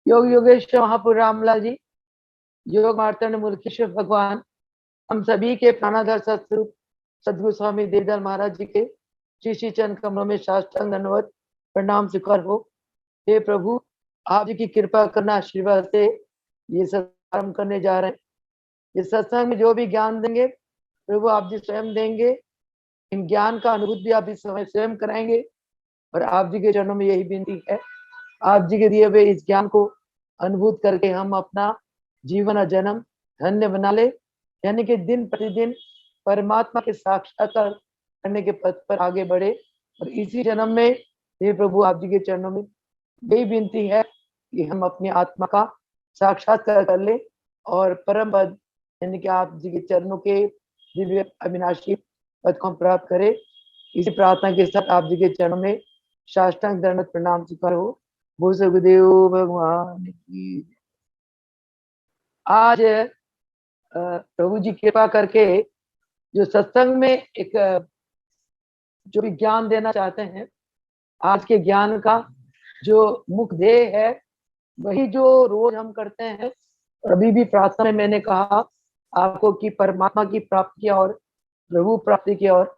योग योगेश्वर महापुर रामलाल जी, योग मार्तंड मूलकेश्वर भगवान, हम सभी के प्राणाधार सतस्वरूप सदगुरु स्वामी देवदास महाराज जी के श्री श्री चरण कमलों में साष्टांग दंडवत प्रणाम स्वीकार हो। हे प्रभु, आप जी की कृपा करना आशीर्वाद से ये सब आरम्भ करने जा रहे हैं। इस सत्संग में जो भी ज्ञान देंगे प्रभु आप जी स्वयं देंगे। इन ज्ञान का अनुभूति भी आप इस समय स्वयं कराएंगे। और आप जी के चरणों में यही विनती है, आप जी के दिए हुए इस ज्ञान को अनुभूत करके हम अपना जीवन और जन्म धन्य बना ले, यानी कि दिन प्रतिदिन परमात्मा के साक्षात्कार करने के पथ पर आगे बढ़े। और इसी जन्म में हे प्रभु आप जी के चरणों में यही विनती है कि हम अपनी आत्मा का साक्षात्कार कर ले और परम पद यानी कि आप जी के चरणों के दिव्य अविनाशी पद को हम प्राप्त करें। इसी प्रार्थना के साथ आप जी के चरणों में साष्टांग दंडवत प्रणाम स्वीकार हो। भू सुखदेव भगवान की। आज प्रभु जी कृपा करके जो सत्संग में एक जो भी ज्ञान देना चाहते हैं, आज के ज्ञान का जो मुख्य ध्येय है वही जो रोज हम करते हैं। और अभी भी प्रार्थना में मैंने कहा आपको कि परमात्मा की प्राप्ति की और प्रभु प्राप्ति की और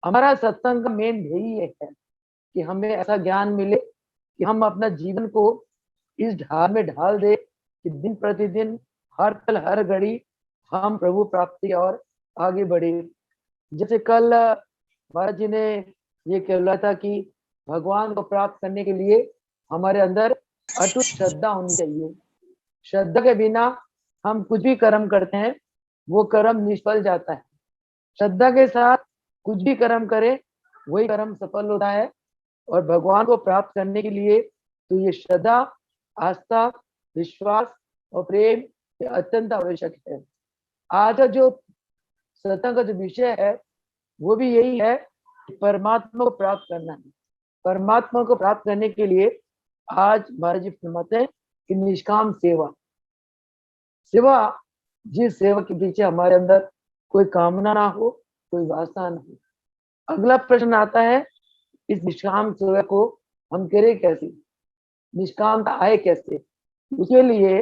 हमारा सत्संग का मेन ध्येय है कि हमें ऐसा ज्ञान मिले कि हम अपना जीवन को इस ढाल में ढाल दे कि दिन प्रतिदिन हर पल हर घड़ी हम प्रभु प्राप्ति और आगे बढ़े। जैसे कल महाराज जी ने ये कहला था कि भगवान को प्राप्त करने के लिए हमारे अंदर अटूट श्रद्धा होनी चाहिए। श्रद्धा के बिना हम कुछ भी कर्म करते हैं वो कर्म निष्फल जाता है। श्रद्धा के साथ कुछ भी कर्म करें वही कर्म सफल होता है। और भगवान को प्राप्त करने के लिए तो ये श्रद्धा, आस्था, विश्वास और प्रेम अत्यंत आवश्यक है। आज का जो सत्संग का जो विषय है वो भी यही है कि परमात्मा को प्राप्त करना है। परमात्मा को प्राप्त करने के लिए आज महाराज जी फरमाते हैं कि निष्काम सेवा, सेवा जिस सेवा के पीछे हमारे अंदर कोई कामना ना हो, कोई वासना ना हो। अगला प्रश्न आता है इस निष्काम सेवा को हम करें कैसे, निष्कामता आए कैसे। उसके लिए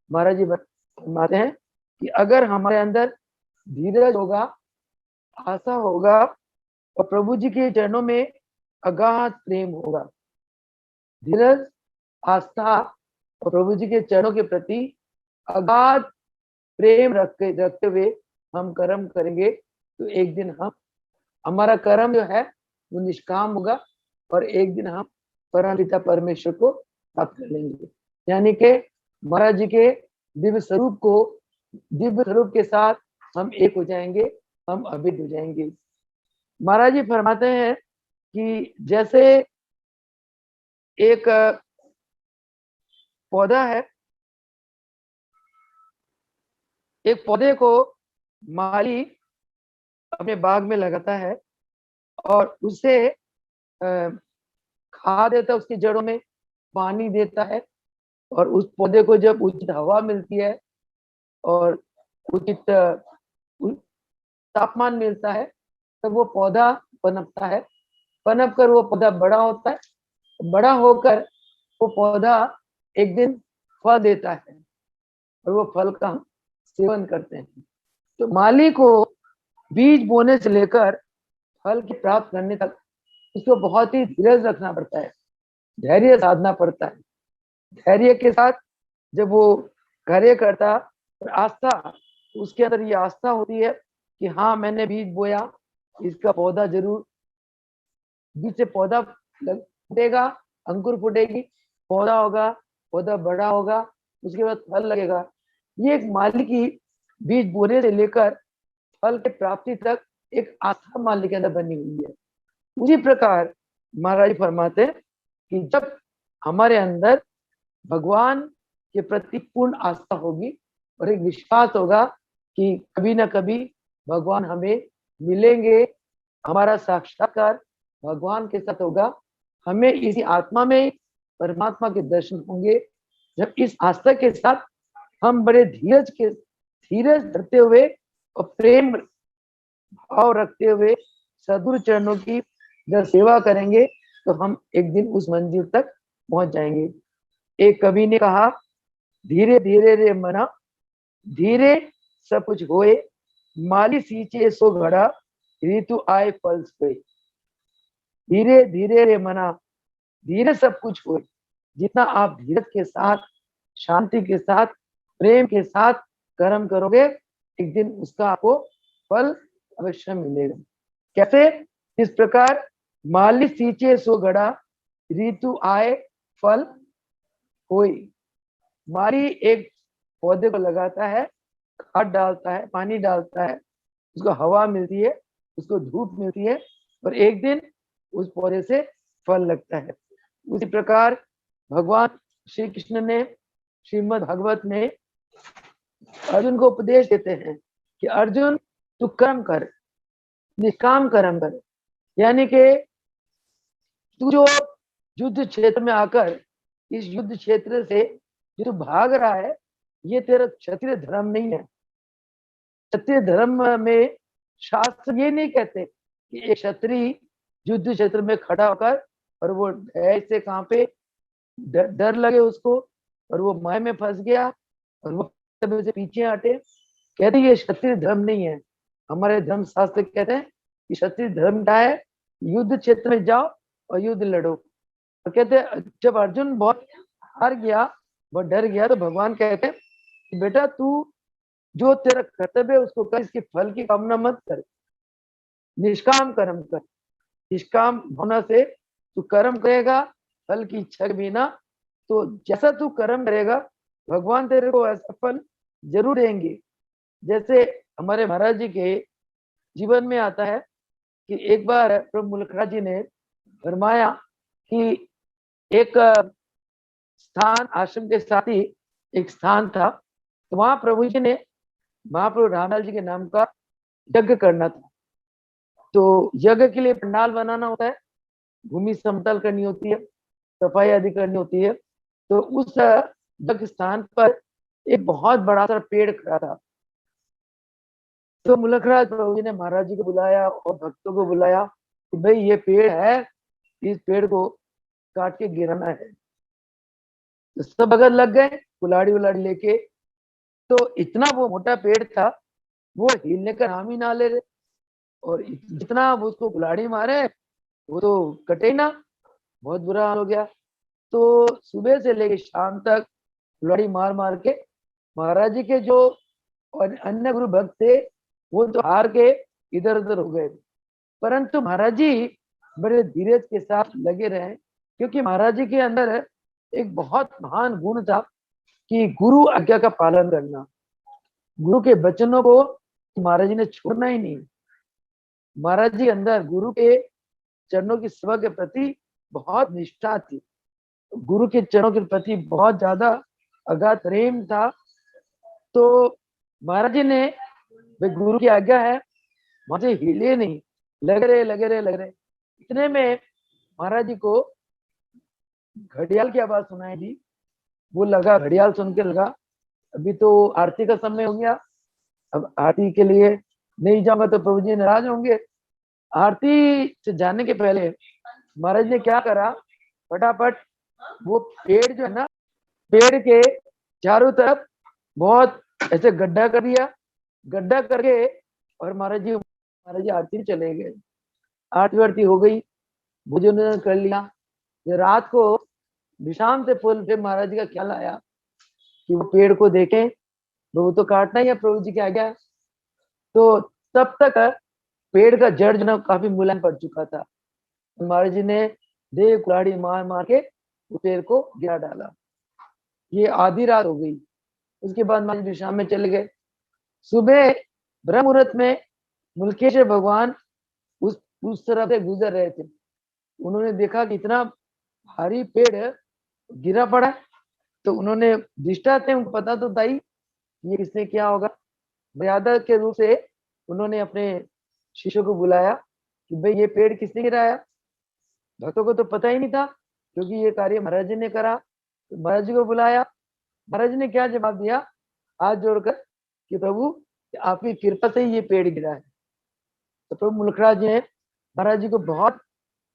महाराज जी फरमाते हैं कि अगर हमारे अंदर धीरज होगा, आशा होगा और प्रभु जी के चरणों में अगाध प्रेम होगा। धीरज, आस्था और प्रभु जी के चरणों के प्रति अगाध प्रेम रखते हुए हम कर्म करेंगे तो एक दिन हम हमारा कर्म जो है वो निष्काम होगा और एक दिन हम परम पिता परमेश्वर को प्राप्त कर लेंगे। यानी कि महाराज जी के दिव्य स्वरूप के साथ हम एक हो जाएंगे, हम अभिन्न हो जाएंगे। महाराज जी फरमाते हैं कि जैसे एक पौधा है, एक पौधे को माली अपने बाग में लगाता है और उसे खाद देता है, उसकी जड़ों में पानी देता है और उस पौधे को जब उचित हवा मिलती है और उचित तापमान मिलता है तब वो पौधा पनपता है। पनप कर वो पौधा बड़ा होता है। बड़ा होकर वो पौधा एक दिन फल देता है और वो फल का हम सेवन करते हैं। तो माली को बीज बोने से लेकर फल की प्राप्त करने तक उसको बहुत ही धीरज रखना पड़ता है, धैर्य साधना पड़ता है। धैर्य के साथ जब वो कार्य करता और आस्था, उसके अंदर ये आस्था होती है कि हाँ मैंने बीज बोया, इसका पौधा जरूर, बीज से पौधा फूटेगा, अंकुर फूटेगी, पौधा होगा, पौधा बड़ा होगा, उसके बाद फल लगेगा। ये एक माली की बीज बोने से लेकर फल के प्राप्ति तक एक आस्था माली के अंदर बनी हुई है। उसी प्रकार महाराज फरमाते हैं कि जब हमारे अंदर भगवान के प्रति पूर्ण आस्था होगी और एक विश्वास होगा कि कभी ना कभी भगवान हमें मिलेंगे, हमारा साक्षात्कार भगवान के साथ होगा, हमें इसी आत्मा में परमात्मा के दर्शन होंगे। जब इस आस्था के साथ हम बड़े धीरज धरते हुए और प्रेम भाव रखते हुए सदगुरु चरणों की जब सेवा करेंगे तो हम एक दिन उस मंजिल तक पहुंच जाएंगे। एक कवि ने कहा, धीरे धीरे रे मना, धीरे सब कुछ होए, माली सींचे सो घड़ा, ऋतु आए फल सोए। धीरे धीरे रे मना, धीरे सब कुछ होए। जितना आप धीरज के साथ, शांति के साथ, प्रेम के साथ कर्म करोगे, एक दिन उसका आपको फल अवश्य मिलेगा। कैसे? इस प्रकार, माली सींचे सो घड़ा, ऋतु आए फल होए। माली एक पौधे को लगाता है, खाद डालता है, पानी डालता है, उसको हवा मिलती है, उसको धूप मिलती है, और एक दिन उस पौधे से फल लगता है। उसी प्रकार भगवान श्री कृष्ण ने श्रीमद् भागवत में अर्जुन को उपदेश देते हैं कि अर्जुन, तू कर्म कर, निष्काम कर्म कर। यानी कि तू जो युद्ध क्षेत्र में आकर इस युद्ध क्षेत्र से जो तू भाग रहा है, ये तेरा क्षत्रिय धर्म नहीं है। क्षत्रिय धर्म में शास्त्र ये नहीं कहते कि एक क्षत्रिय युद्ध क्षेत्र में खड़ा होकर और वो ऐसे कहाँ पे डर लगे उसको और वो माय में फंस गया और वो से पीछे हटे। कहते ये क्षत्रिय धर्म नहीं है। हमारे धर्म शास्त्र कहते हैं कि क्षत्रिय धर्म क्या है, युद्ध क्षेत्र में जाओ और युद्ध लड़ो। और कहते जब अर्जुन बहुत हार गया, बहुत डर गया, तो भगवान कहते हैं बेटा तू जो तेरा कर्तव्य है उसको कर, इसके फल की कामना मत कर, निष्काम कर्म कर। निष्काम भावना से तू कर्म करेगा फल की इच्छा के बिना, तो जैसा तू कर्म करेगा भगवान तेरे को ऐसा फल जरूर देंगे। जैसे हमारे महाराज जी के जीवन में आता है कि एक बार प्रभु मुलखराज जी ने फरमाया कि एक स्थान, आश्रम के साथ ही एक स्थान था, तो वहां प्रभु जी ने महाप्रभु रामलाल जी के नाम का यज्ञ करना था। तो यज्ञ के लिए पंडाल बनाना होता है, भूमि समतल करनी होती है, सफाई आदि करनी होती है। तो उस यज्ञ स्थान पर एक बहुत बड़ा सा पेड़ खड़ा था। तो मुलखराज प्रभु जी ने महाराज जी को बुलाया और भक्तों को बुलाया कि भाई ये पेड़ है, इस पेड़ को काट के गिराना है। तो सब भगत लग गए कुल्हाड़ी उलाड़ी लेके। तो इतना वो मोटा पेड़ था, वो हिलने का नाम ही ना ले रहे, और जितना वो उसको कुल्हाड़ी मारे वो तो कटे ना। बहुत बुरा हाल हो गया। तो सुबह से लेके शाम तक कुल्हाड़ी मार मार के महाराज जी के जो और अन्य गुरु भक्त थे वो तो हार के इधर उधर हो गए। परंतु महाराज जी बड़े धीरज के साथ लगे रहे, क्योंकि महाराज जी के अंदर एक बहुत महान गुण था कि गुरु आज्ञा का पालन करना। गुरु के वचनों को महाराज जी ने छोड़ना ही नहीं। महाराज जी अंदर गुरु के चरणों की सेवा के प्रति बहुत निष्ठा थी, गुरु के चरणों के प्रति बहुत ज्यादा अगाध प्रेम था। तो महाराज जी ने, भाई गुरु की आज्ञा है, वहां से हिले नहीं, लग रहे। इतने में महाराज जी को घड़ियाल की आवाज सुनाई दी। वो लगा, घड़ियाल सुन के लगा अभी तो आरती का समय हो गया, अब आरती के लिए नहीं जाऊंगा तो प्रभु जी नाराज होंगे। आरती से जाने के पहले महाराज ने क्या करा, फटाफट वो पेड़ जो है ना, पेड़ के चारों तरफ बहुत ऐसे गड्ढा कर दिया। गड्ढा करके और महाराज जी आरती चले गए। आरती वारती हो गई, भोजन कर लिया। रात को विश्राम से पूर्व फिर महाराज जी का ख्याल आया कि वो पेड़ को देखें, वो तो काटना ही है, प्रभु जी की आज्ञा है। तो तब तक पेड़ का जड़ जो ना काफी मुलायम पड़ चुका था। महाराज जी ने देव कुल्हाड़ी मार मार के वो पेड़ को गिरा डाला। ये आधी रात हो गई। उसके बाद महाराज विश्राम में चले गए। सुबह ब्रह्म मुहूर्त में मुलकेश्वर भगवान उस तरफ से गुजर रहे थे। उन्होंने देखा कि इतना भारी पेड़ गिरा पड़ा। तो उन्होंने दृष्टा थे, उनको पता तो था ही ये किसने किया होगा। मर्यादा के रूप से उन्होंने अपने शिष्यों को बुलाया कि भाई ये पेड़ किसने गिराया। भक्तों को तो पता ही नहीं था, क्योंकि ये कार्य महाराज जी ने करा। तो महाराज जी को बुलाया। महाराज जी ने क्या जवाब दिया, हाथ जोड़कर कि प्रभु आपकी कृपा से ही ये पेड़ गिरा है। तो प्रभु मुलखराज जी ने महाराज जी को बहुत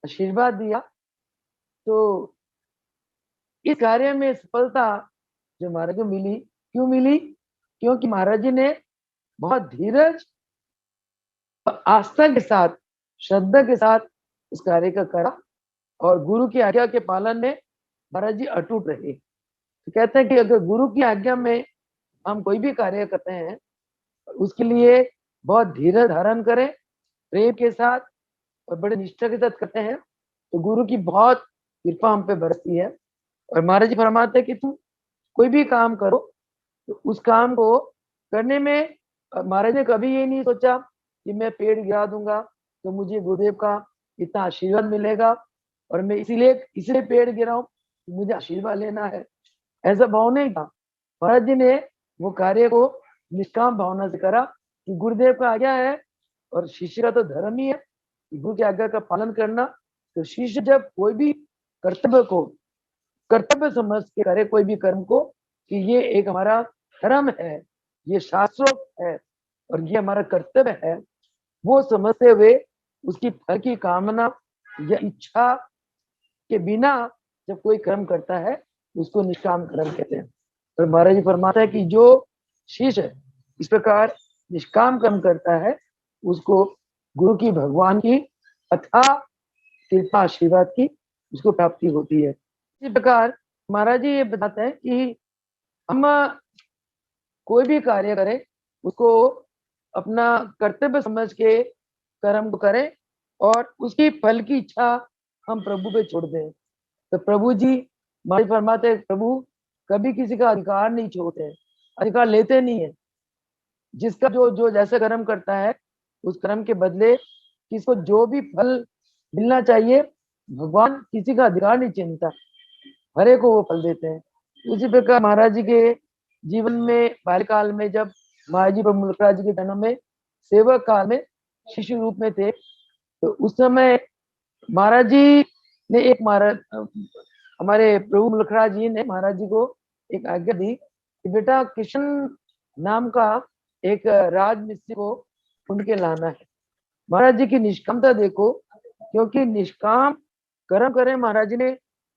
आशीर्वाद दिया। तो इस कार्य में सफलता जो महाराज को मिली, क्यों मिली? क्योंकि महाराज जी ने बहुत धीरज, आस्था के साथ, श्रद्धा के साथ इस कार्य का करा और गुरु की आज्ञा के पालन में महाराज जी अटूट रहे। तो कहते हैं कि अगर गुरु की आज्ञा में हम कोई भी कार्य करते हैं, उसके लिए बहुत धीरज धारण करें, प्रेम के साथ और बड़े निष्ठा के साथ करते हैं, तो गुरु की बहुत कृपा हम पे बरसती है। और महाराज जी फरमाते हैं कि तुम कोई भी काम करो तो उस काम को करने में महाराज ने कभी ये नहीं सोचा कि मैं पेड़ गिरा दूंगा तो मुझे गुरुदेव का इतना आशीर्वाद मिलेगा और मैं इसीलिए पेड़ गिराऊं, मुझे आशीर्वाद लेना है, ऐसा भाव नहीं था। महाराज जी ने वो कार्य को निष्काम भावना से करा कि गुरुदेव का आज्ञा है और शिष्य का तो धर्म ही है गुरु की आज्ञा का पालन करना। तो शिष्य जब कोई भी कर्तव्य समझ के करे कोई भी कर्म को कि ये एक हमारा धर्म है, ये शास्त्रोक्त है और ये हमारा कर्तव्य है, वो समझते हुए उसकी फल की कामना या इच्छा के बिना जब कोई कर्म करता है उसको निष्काम कर्म कहते हैं। और महाराज जी फरमाता है कि जो शिष्य इस प्रकार निष्काम कर्म करता है उसको गुरु की, भगवान की अथा कृपा आशीर्वाद की उसको प्राप्ति होती है। इसी प्रकार महाराज जी ये बताते हैं कि हम कोई भी कार्य करें उसको अपना कर्तव्य समझ के कर्म को करें और उसकी फल की इच्छा हम प्रभु पे छोड़ दें। तो प्रभु जी महाराज फरमाते हैं प्रभु कभी किसी का अधिकार नहीं छोड़ते, अधिकार लेते नहीं है। जिसका जो जैसे कर्म करता है उस कर्म के बदले किसको जो भी फल मिलना चाहिए, भगवान किसी का अधिकार नहीं चिंता, हरे को वो फल देते हैं। उसी प्रकार महाराज जी के जीवन में बाल्यकाल में जब महाराज जी प्रभु मुलकराज जी के जन्म में सेवक काल में शिशु रूप में थे, तो उस समय महाराज जी ने हमारे प्रभु मुलकराज जी ने महाराज जी को एक आज्ञा दी कि बेटा कृष्ण नाम का एक राजमिस्त्री को ढूंढ के लाना है। महाराज जी की निष्कामता देखो, क्योंकि निष्काम कर्म करें महाराज जी ने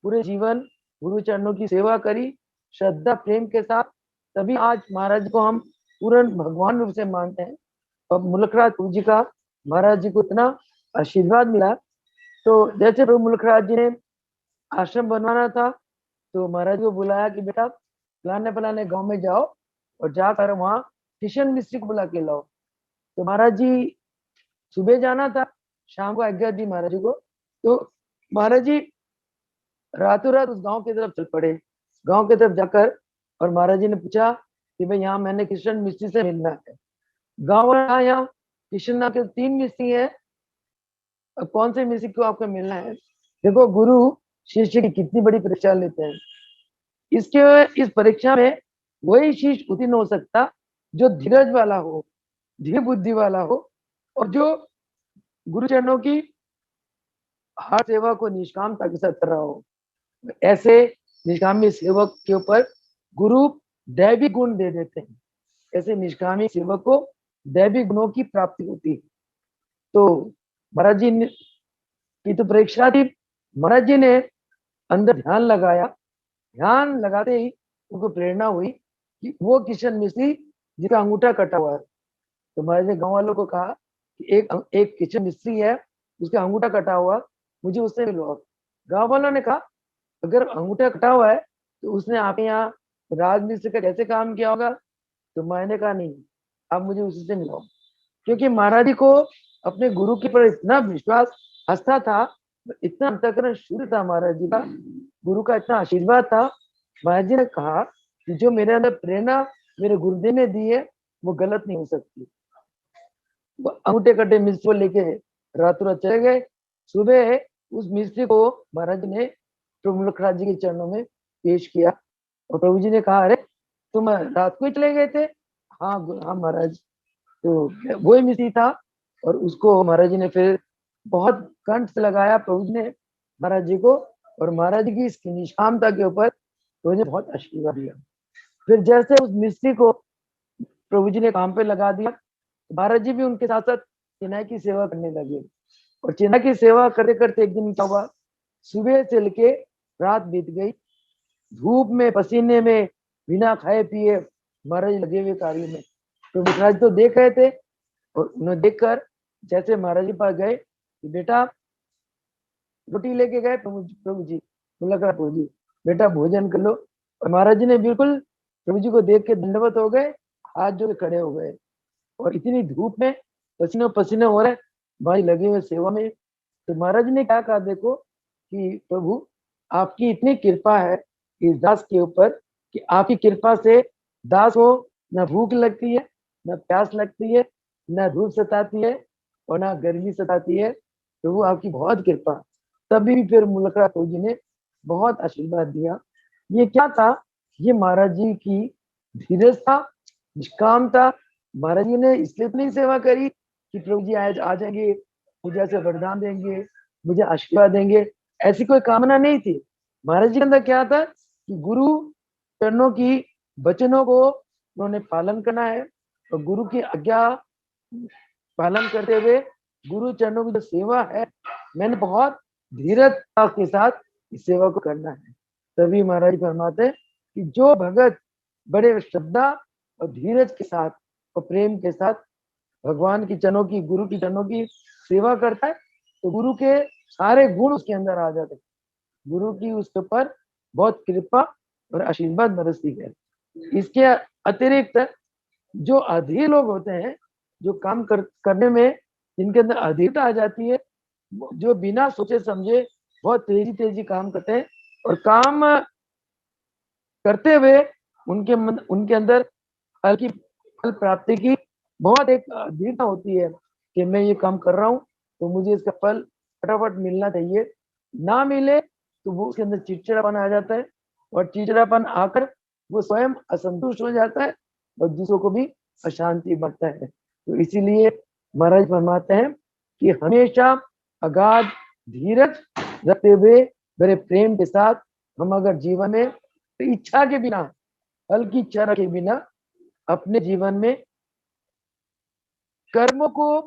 पूरे जीवन गुरु चरणों की सेवा करी श्रद्धा प्रेम के साथ, तभी आज महाराज को हम पूर्ण भगवान रूप से मानते हैं। और मुलकराज जी का महाराज जी को इतना आशीर्वाद मिला। तो जैसे प्रभु मुलकराज जी ने आश्रम बनवाना था तो महाराज को बुलाया कि बेटा फलाने फलाने गांव में जाओ और जाकर वहाँ किशन मिस्त्री को बुला के लाओ। तो महाराज जी सुबह जाना था, शाम को आज्ञा दी महाराज जी को। तो महाराज जी रातों रात उस गांव की तरफ चल पड़े। गांव की तरफ जाकर और महाराज जी ने पूछा कि भाई यहाँ मैंने किशन मिस्त्री से मिलना है। गाँव वाला यहाँ किशन नाम के 3 मिस्त्री है, अब कौन से मिस्त्री को आपको मिलना है? देखो गुरु शिष्य की कितनी बड़ी परीक्षा लेते हैं। इस परीक्षा में वही शिष्य उत्तीर्ण हो सकता जो धीरज वाला हो, धीर बुद्धि वाला हो और जो गुरु चरणों की हर सेवा को निष्कामता के साथ कर रहा हो। ऐसे निष्कामी सेवक के ऊपर गुरु दैवी गुण दे देते हैं। ऐसे निष्कामी सेवक को दैवी गुणों की प्राप्ति होती है। तो महाराज जी की तो परीक्षा थी। महाराज जी ने अंदर ध्यान लगाया, ध्यान लगाते ही उनको प्रेरणा हुई कि वो किशन मिस्त्री जिसका अंगूठा कटा हुआ है। तो महाराज ने गांव वालों को कहा कि एक किशन मिस्त्री है, उसका अंगूठा कटा हुआ, मुझे उससे मिलो। गांव वालों ने कहा अगर अंगूठा कटा हुआ है तो उसने आपके यहाँ राजमिस्त्री का कैसे काम किया होगा? तो मैंने कहा नहीं, आप मुझे उसी से मिलाओ। क्योंकि महाराज जी को अपने गुरु के पर इतना विश्वास आस्था था, इतना अंतःकरण शुद्ध था महाराज जी का, गुरु का इतना आशीर्वाद था। महाराज जी ने कहा कि जो मेरे अंदर प्रेरणा मेरे गुरुदेव ने दी है वो गलत नहीं हो सकती। वो अंगूठे कटे मिस्त्री को लेके रातों रात चले गए। सुबह उस मिस्त्री को महाराज जी ने प्रभु मुलकराज जी के चरणों में पेश किया और प्रभु जी ने कहा अरे तुम रात को ही चले गए थे? हाँ महाराज। तो वही मिस्त्री था और उसको महाराज जी ने फिर बहुत कंठ से लगाया प्रभु जी ने महाराज जी को, और महाराज जी की इसकी निष्कामता के ऊपर प्रभु जी ने बहुत आशीर्वाद दिया। फिर जैसे उस मिस्त्री को प्रभु जी ने काम पे लगा दिया, महाराज जी भी उनके साथ साथ चिनाई की सेवा करने लगे। और चिनाई की सेवा करते करते एक दिन क्या हुआ, सुबह से लेके रात बीत गई, धूप में पसीने में बिना खाए पिए महाराज लगे हुए कार्य में। तो महाराज तो देख रहे थे और उन्हें देखकर जैसे महाराज के पास गए कि बेटा रोटी लेके गए प्रभु जी, बोला कहा प्रभु जी बेटा भोजन कर लो। और महाराज जी ने बिल्कुल प्रभु जी को देख के दंडवत हो गए, हाथ जोड़ खड़े हो गए। और इतनी धूप में पसीने पसीने हो रहे, भाई लगे हुए सेवा में। तो महाराज ने क्या कहा, देखो कि प्रभु आपकी इतनी कृपा है इस दास के ऊपर कि आपकी कृपा से दास को न भूख लगती है, न प्यास लगती है, न धूप सताती है और न गर्मी सताती है। प्रभु आपकी बहुत कृपा। तभी भी फिर मुलकरा प्रभु जी ने बहुत आशीर्वाद दिया। ये क्या था, ये महाराज जी की धीरज था, निष्काम था। महाराज जी ने इसलिए तो नहीं सेवा करी कि प्रभु जी आज आ जाएंगे, मुझे ऐसे वरदान देंगे, मुझे आशीर्वाद देंगे, ऐसी कोई कामना नहीं थी। महाराज जी के अंदर क्या था कि गुरु चरणों की वचनों को उन्होंने पालन करना है और गुरु की आज्ञा पालन करते हुए गुरु चरणों की जो सेवा है, मैंने बहुत धीरजता के साथ इस सेवा को करना है। तभी महाराज फरमाते हैं कि जो भगत बड़े श्रद्धा और धीरज के साथ और प्रेम के साथ भगवान की चरणों की, गुरु की चरणों की सेवा करता है, तो गुरु के सारे गुण उसके अंदर आ जाते हैं। गुरु की उसके ऊपर बहुत कृपा और आशीर्वाद बरसती है। इसके अतिरिक्त जो अधीर लोग होते हैं, जो काम करने में जिनके अंदर अधीरता आ जाती है, जो बिना सोचे समझे बहुत तेजी तेजी काम करते हैं और काम करते हुए उनके अंदर फल की फल प्राप्ति की बहुत एक अधीरता होती है कि मैं ये काम कर रहा हूँ तो मुझे इसका फल फटाफट मिलना चाहिए। ना मिले तो वो उसके अंदर चिड़चिड़ापन आ जाता है और चिड़चिड़ापन आकर वो स्वयं असंतुष्ट हो जाता है और दूसरों को भी अशांति बढ़ता है। तो इसीलिए महाराज फरमाते हैं कि हमेशा अगाध धीरज रखते हुए बड़े प्रेम के साथ हम अगर जीवन में इच्छा के बिना, फल की इच्छा के बिना अपने जीवन में कर्मों को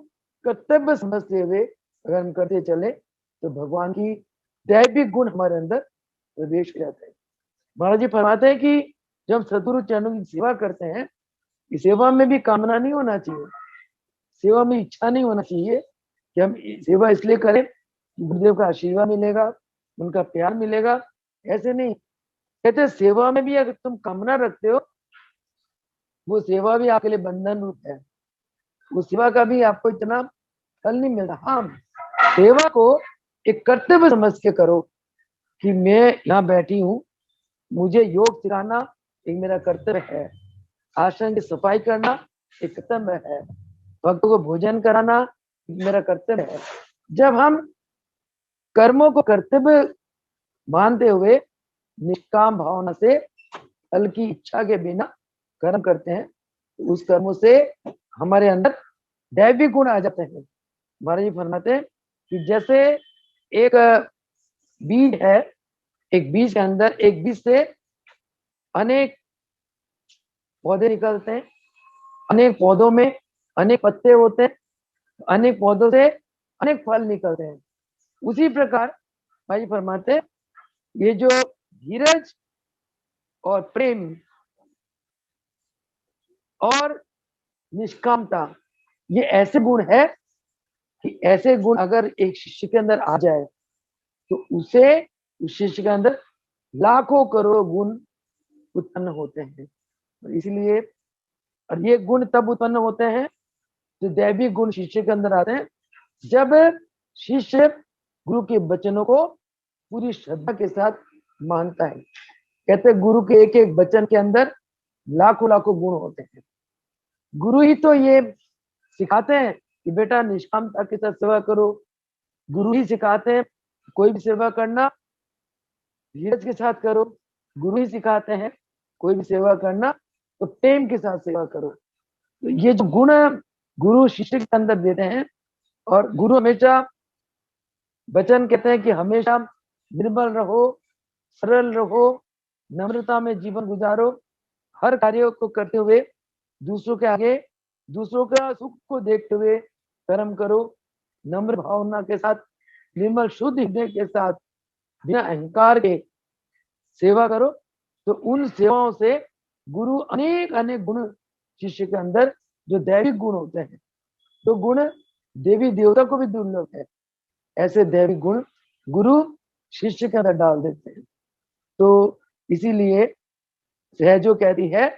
कर्तव्य समझते हुए अगर हम करते चले तो भगवान की दैविक गुण हमारे अंदर प्रवेश कर जाते हैं। महाराज जी फरमाते हैं कि जब सदगुरु चरणों की सेवा करते हैं, इस सेवा में भी कामना नहीं होना चाहिए, सेवा में इच्छा नहीं होना चाहिए कि हम सेवा इसलिए करें कि गुरुदेव का आशीर्वाद मिलेगा, उनका प्यार मिलेगा, ऐसे नहीं। कहते सेवा में भी अगर तुम कामना रखते हो, वो सेवा भी आपके लिए बंधन रूप है, उस सेवा का भी आपको इतना फल नहीं मिलता। हाँ, सेवा को एक कर्तव्य समझ के करो कि मैं यहाँ बैठी हूँ, मुझे योग सिखाना एक मेरा कर्तव्य है, आश्रम की सफाई करना एक कर्तव्य है, भक्तों को भोजन कराना मेरा कर्तव्य है। जब हम कर्मों को कर्तव्य मानते हुए निष्काम भावना से फल की इच्छा के बिना कर्म करते हैं, तो उस कर्मों से हमारे अंदर दैविक गुण आ जाते हैं। महाराज जी फरमाते हैं कि जैसे एक बीज है, एक बीज के अंदर एक बीज से अनेक पौधे निकलते हैं, अनेक पौधों में अनेक पत्ते होते हैं, अनेक पौधों से अनेक फल निकलते हैं। उसी प्रकार भाई फरमाते हैं ये जो धीरज और प्रेम और निष्कामता, ये ऐसे गुण है कि ऐसे गुण अगर एक शिष्य के अंदर आ जाए तो उसे उस शिष्य के अंदर लाखों करोड़ों गुण उत्पन्न होते हैं। इसलिए और ये गुण तब उत्पन्न होते हैं जो दैविक गुण शिष्य के अंदर आते हैं, जब शिष्य गुरु के वचनों को पूरी श्रद्धा के साथ मानता है। कहते गुरु के एक एक वचन के अंदर लाखों लाखों गुण होते हैं। गुरु ही तो ये सिखाते हैं कि बेटा निष्कामता के साथ सेवा करो। गुरु ही सिखाते हैं कोई भी सेवा करना धीरज के साथ करो। गुरु ही सिखाते हैं कोई भी सेवा करना तो प्रेम के साथ सेवा करो। तो ये जो गुण गुरु शिष्य के अंदर देते हैं, और गुरु हमेशा वचन कहते हैं कि हमेशा निर्मल रहो, सरल रहो, नम्रता में जीवन गुजारो, हर कार्य को करते हुए दूसरों के आगे दूसरों का सुख को देखते हुए कर्म करो, नम्र भावना के साथ, निर्मल शुद्ध हृदय के साथ, बिना अहंकार के सेवा करो। तो उन सेवाओं से गुरु अनेक अनेक गुण शिष्य के अंदर जो दैविक गुण होते हैं, तो गुण देवी देवता को भी दुर्लभ है, ऐसे दैविक गुण गुरु शिष्य के अंदर डाल देते हैं। तो इसीलिए सहजो कहती है,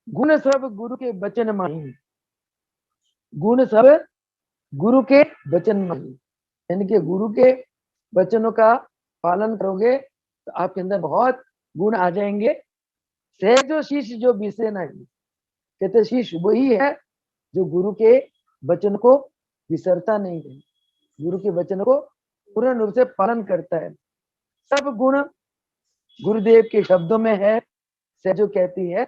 गुण सब गुरु के वचन माही, गुण सब गुरु के वचन माही, यानी कि गुरु के वचनों का पालन करोगे तो आपके अंदर बहुत गुण आ जाएंगे। सहजो शिष्य जो बिसे नहीं, कहते शिष्य वही है जो गुरु के वचन को विसरता नहीं है, गुरु के वचन को पूर्ण रूप से पालन करता है। सब गुण गुरुदेव के शब्दों में है। सहजो कहती है,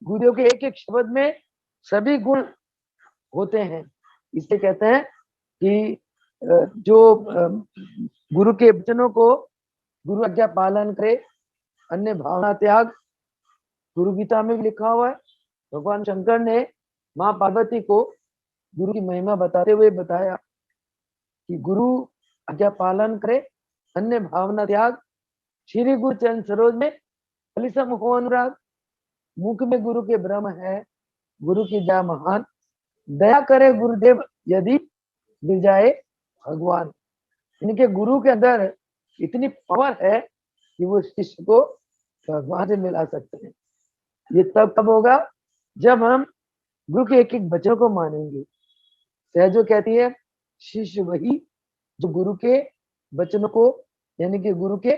गुरुदेव के एक एक शब्द में सभी गुण होते हैं। इससे कहते हैं कि जो गुरु के वचनों को गुरु आज्ञा पालन करे, अन्य भावना त्याग, गुरु गीता में भी लिखा हुआ है। भगवान शंकर ने मां पार्वती को गुरु की महिमा बताते हुए बताया कि गुरु आज्ञा पालन करे, अन्य भावना त्याग, श्री गुरु चरण सरोज में कलिसम हो अनुराग, मुख में गुरु के ब्रह्म है, गुरु की दया महान, दया करे गुरुदेव यदि मिल जाए भगवान। इनके गुरु के अंदर इतनी पावर है कि वो शिष्य को भगवान से मिला सकते हैं। ये तब कब होगा जब हम गुरु के एक एक वचनों को मानेंगे। सहजो कहती है, शिष्य वही जो गुरु के वचनों को, यानी कि गुरु के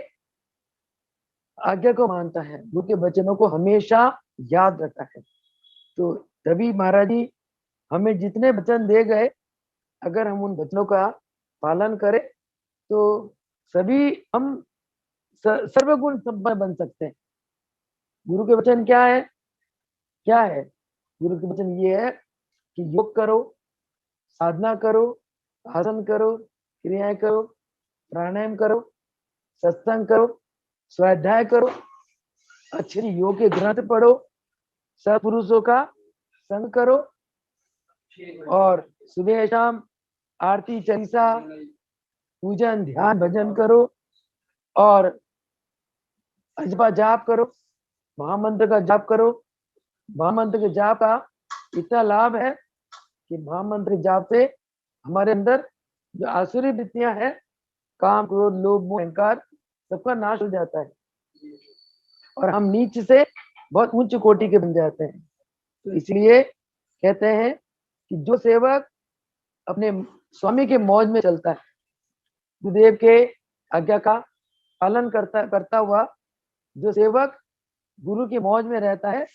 आज्ञा को मानता है, गुरु के वचनों को हमेशा याद रखता है। तो तभी महाराज जी हमें जितने वचन दे गए, अगर हम उन वचनों का पालन करें तो सभी हम सर्वगुण संपन्न बन सकते हैं। गुरु के वचन क्या है? क्या है गुरु के वचन? ये है कि योग करो, साधना करो, आसन करो, क्रियाएं करो, प्राणायाम करो, सत्संग करो, स्वाध्याय करो, अच्छे योग के ग्रंथ पढ़ो, सत्पुरुषों का संग करो, और सुबह शाम आरती चालीसा पूजन ध्यान भजन करो, और अजपा जाप करो, महामंत्र का जाप करो। महामंत्र के जाप का इतना लाभ है कि महामंत्र जाप से हमारे अंदर जो आसुरी वृत्तियां हैं, काम क्रोध लोभ मोह अहंकार, सबका नाश हो जाता है और हम नीच से बहुत उच्च कोटि के बन जाते हैं। तो इसलिए कहते हैं कि जो सेवक अपने स्वामी के मौज में चलता है, गुरुदेव के आज्ञा का पालन करता हुआ जो सेवक गुरु की मौज में रहता है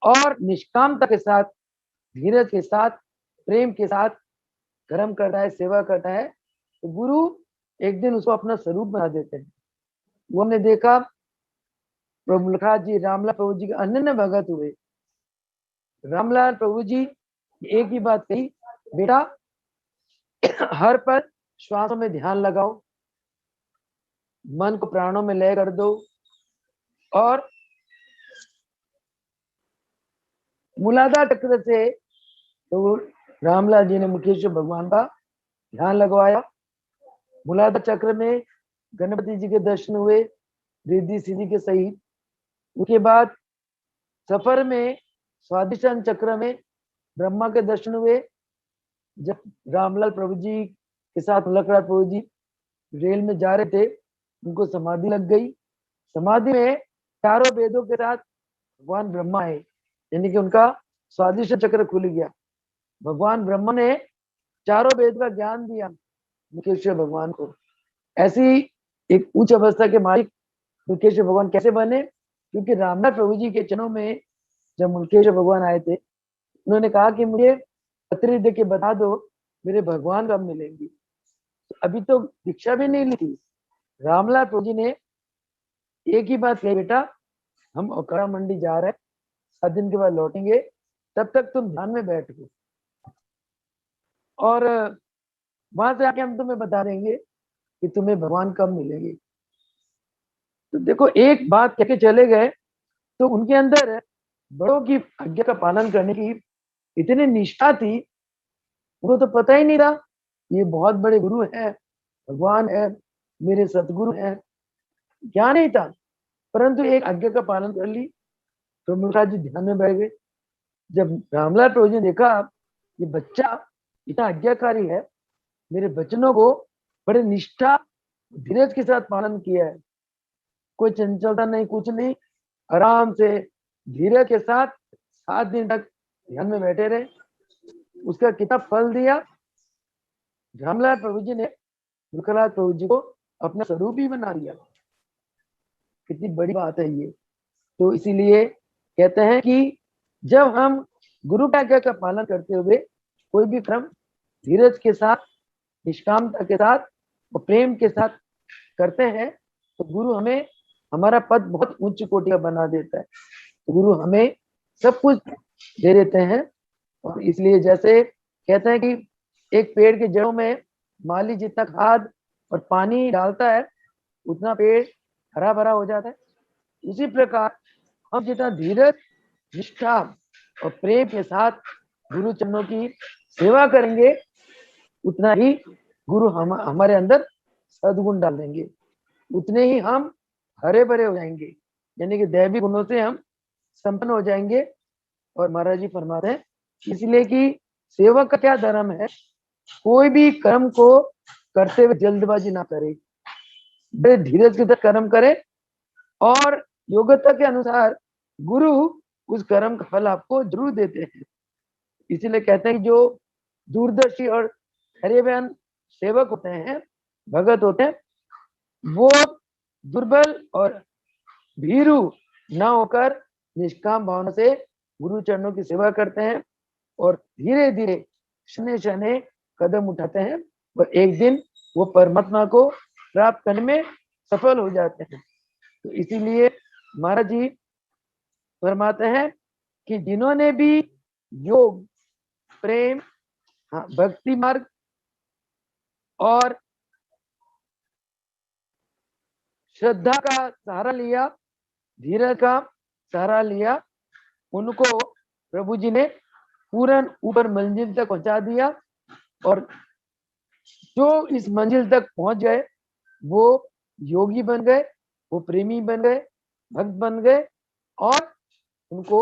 और निष्कामता के साथ, धीरज के साथ, प्रेम के साथ कर्म करता है, सेवा करता है, तो गुरु एक दिन उसको अपना स्वरूप बना देते हैं। वो हमने देखा, प्रभु मुलखराज जी रामलाल प्रभु जी के अनन्य भगत हुए। रामलाल प्रभु जी एक ही बात कही, बेटा हर पल श्वासों में ध्यान लगाओ, मन को प्राणों में लय कर दो, और मूलाधार चक्र से तो रामलाल जी ने मुकेश्वर भगवान का ध्यान लगवाया। मूलाधार चक्र में गणपति जी के दर्शन हुए रिद्धि सिद्धि के सहित। उसके बाद सफर में स्वादिष्ठान चक्र में ब्रह्मा के दर्शन हुए। जब रामलाल प्रभु जी के साथ मुलखराज प्रभु जी रेल में जा रहे थे, उनको समाधि लग गई। समाधि में चारों वेदों के साथ भगवान ब्रह्मा है, यानी कि उनका स्वादिष्ट चक्र खुल गया। भगवान ब्रह्मा ने चारों वेद का ज्ञान दिया मुकेश्वर भगवान को। ऐसी एक उच्च अवस्था के मालिक मुकेश्वर भगवान कैसे बने? क्योंकि रामनाथ प्रभु जी के चरणों में जब मुकेश्वर भगवान आए थे, उन्होंने कहा कि मुझे पत्री दे के बता दो मेरे भगवान कब मिलेंगी। तो अभी तो दीक्षा भी नहीं ली थी। रामलाल प्रभु जी ने एक ही बात कही, बेटा हम ओखरा मंडी जा रहे हैं, 7 दिन के बाद लौटेंगे, तब तक तुम ध्यान में बैठो और वहां से आके हम तुम्हें बता देंगे कि तुम्हें भगवान कब मिलेंगे। तो देखो, एक बात कहके चले गए, तो उनके अंदर बड़ों की आज्ञा का पालन करने की इतनी निष्ठा थी, उनको तो पता ही नहीं रहा ये बहुत बड़े गुरु हैं, भगवान है, मेरे सतगुरु हैं, ज्ञान नहीं था। परंतु एक आज्ञा का पालन कर ली तो मुल्कराज जी ध्यान में बैठ गए। जब रामलाल प्रभु जी ने देखा ये बच्चा इतना आज्ञाकारी है, मेरे वचनों को बड़े निष्ठा धीरज के साथ पालन किया है, कोई चंचलता नहीं, कुछ नहीं, आराम से धीरज के साथ 7 दिन तक ध्यान में बैठे रहे, उसका कितना फल दिया। रामलाल प्रभु जी ने मुल्कराज प्रभु जी को अपना स्वरूप ही बना दिया। कितनी बड़ी बात है ये। तो इसीलिए कहते हैं कि जब हम गुरु की आज्ञा का पालन करते हुए कोई भी कर्म धीरज के साथ, निष्कामता के साथ और प्रेम के साथ करते हैं तो गुरु हमें हमारा पद बहुत उच्च कोटि का बना देता है। तो गुरु हमें सब कुछ दे देते हैं। और इसलिए जैसे कहते हैं कि एक पेड़ के जड़ों में माली जितना खाद और पानी डालता है उतना पेड़ हरा भरा हो जाता है। उसी प्रकार हम जितना धीरज, निष्ठा और प्रेम के साथ गुरु चरणों की सेवा करेंगे उतना ही गुरु हमारे अंदर सद्गुण डाल देंगे, उतने ही हम हरे भरे हो जाएंगे, यानी कि दैवी गुणों से हम संपन्न हो जाएंगे। और महाराज जी फरमाते हैं इसलिए कि सेवक का क्या धर्म है, कोई भी कर्म को करते हुए जल्दबाजी ना करे, बड़े धीरज के साथ कर्म करे और योग्यता के अनुसार गुरु उस कर्म का फल आपको जरूर देते हैं। इसीलिए कहते हैं कि जो दूरदर्शी और धैर्यवान सेवक होते हैं, भगत होते हैं, वो दुर्बल और भीरू न होकर निष्काम भावना से गुरु चरणों की सेवा करते हैं और धीरे धीरे शने शने कदम उठाते हैं और एक दिन वो परमात्मा को प्राप्त करने में सफल हो जाते हैं। तो इसीलिए महाराज जी फरमाते हैं कि जिन्होंने भी योग, प्रेम, भक्ति मार्ग और श्रद्धा का सहारा लिया, धीरज का सहारा लिया, उनको प्रभु जी ने पूरन ऊपर मंजिल तक पहुंचा दिया। और जो इस मंजिल तक पहुंच गए वो योगी बन गए, वो प्रेमी बन गए, भक्त बन गए और उनको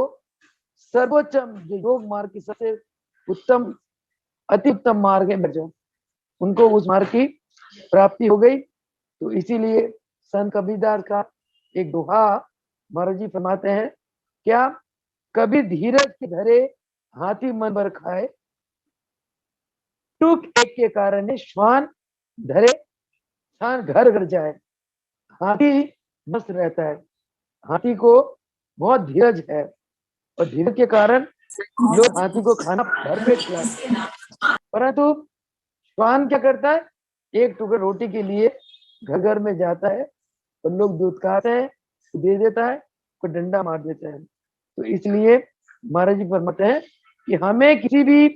सर्वोच्च जो योग मार्ग की सबसे उत्तम, अति उत्तम मार्ग है बच्चों, उनको उस मार्ग की प्राप्ति हो गई। तो इसीलिए संत कबीरदास का एक दोहा महाराज जी फरमाते हैं, क्या कभी धीरज के धरे हाथी मन भर खाए, टूक एक के कारण श्वान धरे श्वान घर घर जाए। हाथी मस्त रहता है, हाथी को बहुत धीरज है और धीरज के कारण लोग हाथी को खाना भर पेट खिलाते हैं, परंतु श्वान क्या करता है, एक टुकड़ा रोटी के लिए घर घर में जाता है और लोग दूध खाते हैं, दे देता है, कोई डंडा मार देता है। तो इसलिए महाराज जी फरमाते हैं कि हमें किसी भी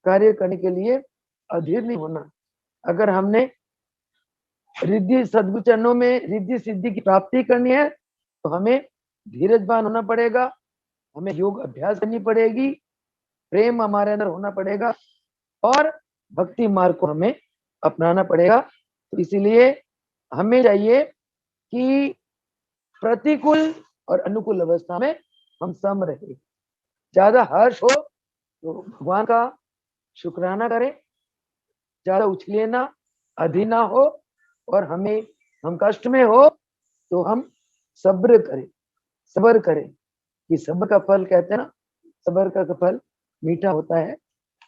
कार्य करने के लिए अधीर नहीं होना। अगर हमने रिद्धि सद्गुरु चरणों में रिद्धि सिद्धि की प्राप्ति करनी है तो हमें धीरजवान होना पड़ेगा, हमें योग अभ्यास करनी पड़ेगी, प्रेम हमारे अंदर होना पड़ेगा और भक्ति मार्ग को हमें अपनाना पड़ेगा। तो इसीलिए हमें चाहिए कि प्रतिकूल और अनुकूल अवस्था में हम सम रहे। ज्यादा हर्ष हो तो भगवान का शुक्राना करें, ज्यादा उछले ना, अधीर ना हो, और हम कष्ट में हो तो हम सब्र करें कि सब्र का फल कहते हैं ना, सब्र का फल मीठा होता है।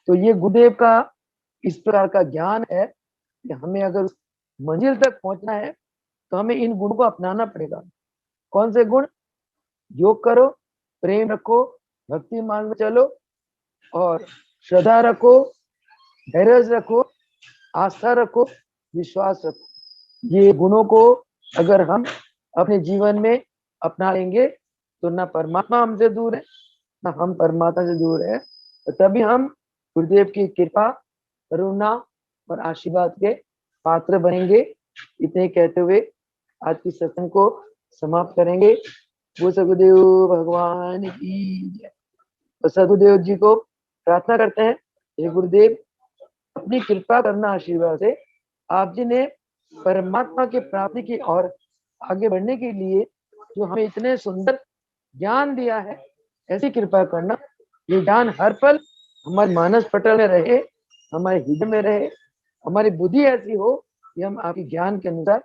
तो ये गुरुदेव का इस प्रकार का ज्ञान है कि हमें अगर मंजिल तक पहुंचना है तो हमें इन गुणों को अपनाना पड़ेगा। कौन से गुण? योग करो, प्रेम रखो, भक्ति मार्ग में चलो और श्रद्धा रखो, धैर्य रखो, आस्था रखो, विश्वास रखो। ये गुणों को अगर हम अपने जीवन में अपना लेंगे तो ना परमात्मा हमसे दूर है, ना हम परमात्मा से दूर है। तो तभी हम गुरुदेव की कृपा, करुणा और आशीर्वाद के पात्र बनेंगे। इतने कहते हुए आज की सत्संग को समाप्त करेंगे। वो सदगुरुदेव भगवान की जय। तो सदगुरुदेव जी को प्रार्थना करते हैं, हे गुरुदेव अपनी कृपा करना आशीर्वाद से आप जी ने परमात्मा की प्राप्ति की और आगे बढ़ने के लिए जो हमें इतने सुंदर ज्ञान दिया है, ऐसी कृपा करना। ये ज्ञान हर पल हमारे मानस पटल में रहे, हमारे हृदय में रहे, हमारी बुद्धि ऐसी हो कि हम आपके ज्ञान के अनुसार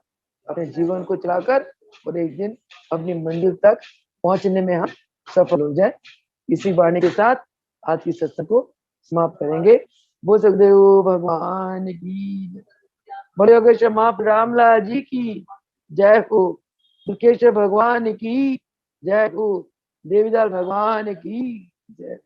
अपने जीवन को चलाकर और एक दिन अपनी मंजिल तक पहुंचने में हम सफल हो जाए। इसी वाणी के साथ आज की सत्संग को समाप्त करेंगे। बोल सुखदेव भगवान की, बड़े योगेश्वर महाप्रभु रामलाल जी की जय हो, दुर्गेश्वर भगवान की जय हो, देवीदास भगवान की जय।